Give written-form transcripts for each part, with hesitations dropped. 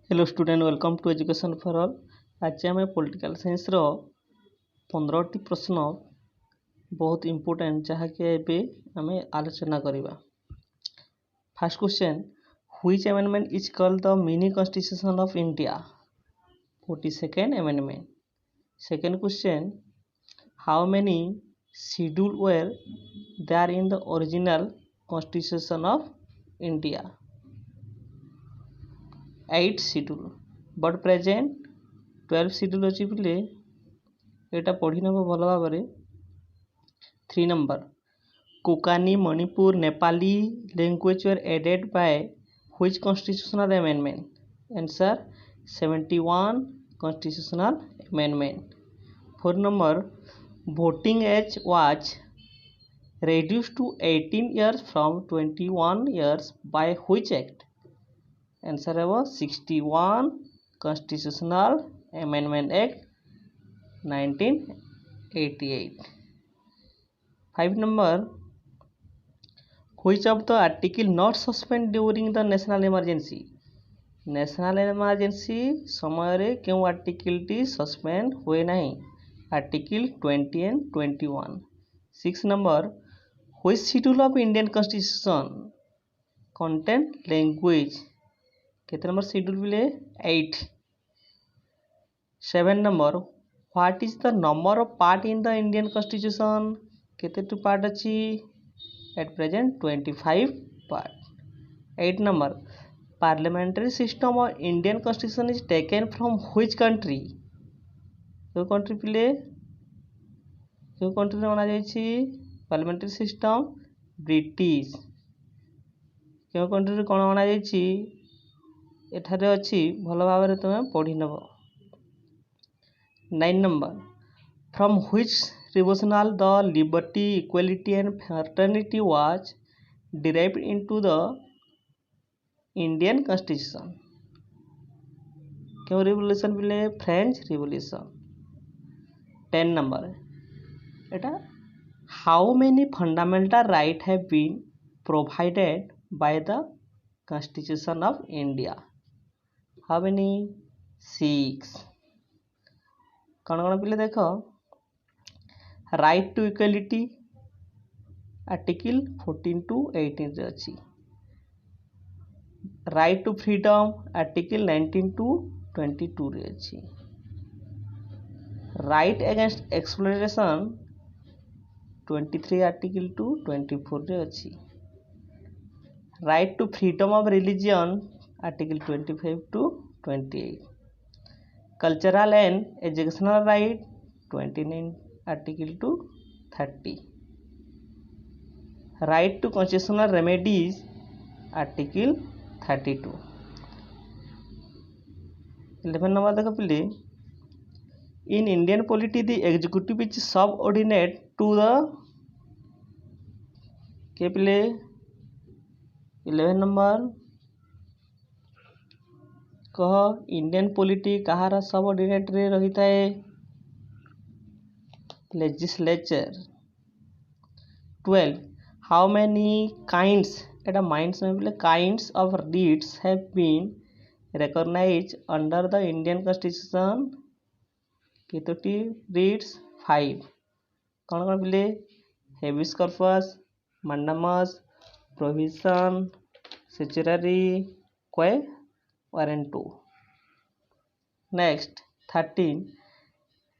Hello student welcome to education for all. आज आम political science रो 15टी प्रश्न बहुत इंपोर्टेंट जहाँकि एवं आम आलोचना करवा। First question, which amendment is called the mini constitution of India? 42nd amendment. Second question, how many schedule were there in the original constitution of India? 8 schedule but present 12 schedule अच्छी बोले यहाँ पढ़ी नब भल भाव। 3 number, Konkani Manipur Nepali language were added by which constitutional amendment? Answer 71 constitutional amendment. 4 number, voting age was reduced to 18 years from 21 years by which act? Answer है 61 constitutional amendment act 1988। 5 number, which of the article not suspend during the national emergency? National emergency समय रे क्यों article T suspend हुए नहीं? Article 20 and 21। 6 number, which schedule of Indian constitution content language? कितने number schedule बोले 8। 7 number, what is the number of part in the Indian constitution? कितने two part अच्छी? At present 25 part. 8 number, parliamentary system of Indian constitution is taken from which country? क्यों country पिले क्यों country अना parliamentary system? British. क्यों country कौन अना एठारे अच्छी भल भाव तुम्हें पढ़ी नब। 9 number, from which revolutional the liberty equality and fraternity was derived into the Indian constitution? क्यों रिवोल्यूशन बोले फ्रेंच रिवोल्यूशन। 10 नंबर, एटा how many fundamental right have been provided by the constitution of India? How many? 6। कौन कौन पिले देख, right to equality article 14 to 18 रे अच्छी। Right to freedom article 19 to 22 रे अच्छी। Right against exploitation 23 article to 24 रे अच्छी। Right to freedom of religion article 25 to 28। Cultural and educational right 29 article to 30। Right to constitutional remedies article 32। 11 number देख पिले, in Indian polity the executive is subordinate to the के पिले 11 number कह Indian polity कहार subordinate रे रही थाए? Legislature. 12, how many kinds एटा minds में बोले kinds of writs have been recognize under the Indian constitution? कितोटी रीट्स? 5। कौन कौन बोले habeas corpus, mandamus, provision, certiorari, quo warranto. Next 13,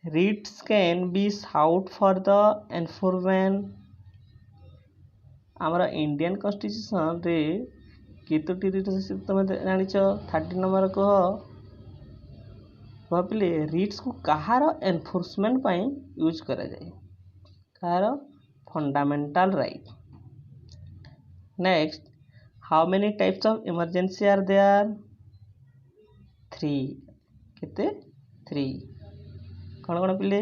writs can be sought for the enforcement. आमर Indian constitution रे कितोटी रीट तुम जान? 13 नंबर कह भाविले रीट्स को कहार एनफोर्समेंट पाई यूज करा जाए? कहार? Fundamental right. Next, how many types of emergency are there? 3। कितने? 3। कौन कौन पिले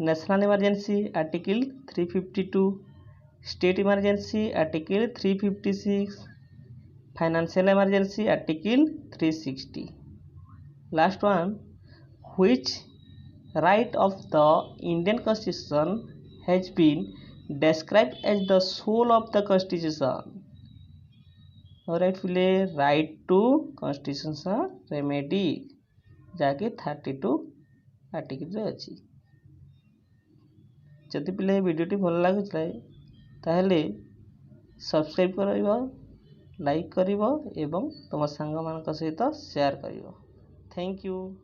national emergency article 352, state emergency article 356, financial emergency article 360। Last one, which right of the Indian constitution has been described as the soul of the constitution? Right पिले right to constitutional remedy जहाँकि 32 article अच्छी। जदि पिले वीडियोटी भल लगुला ताहले subscribe करिवो, like करिवो एवं तुम सांग मान सहित शेयर करिवो। Thank you.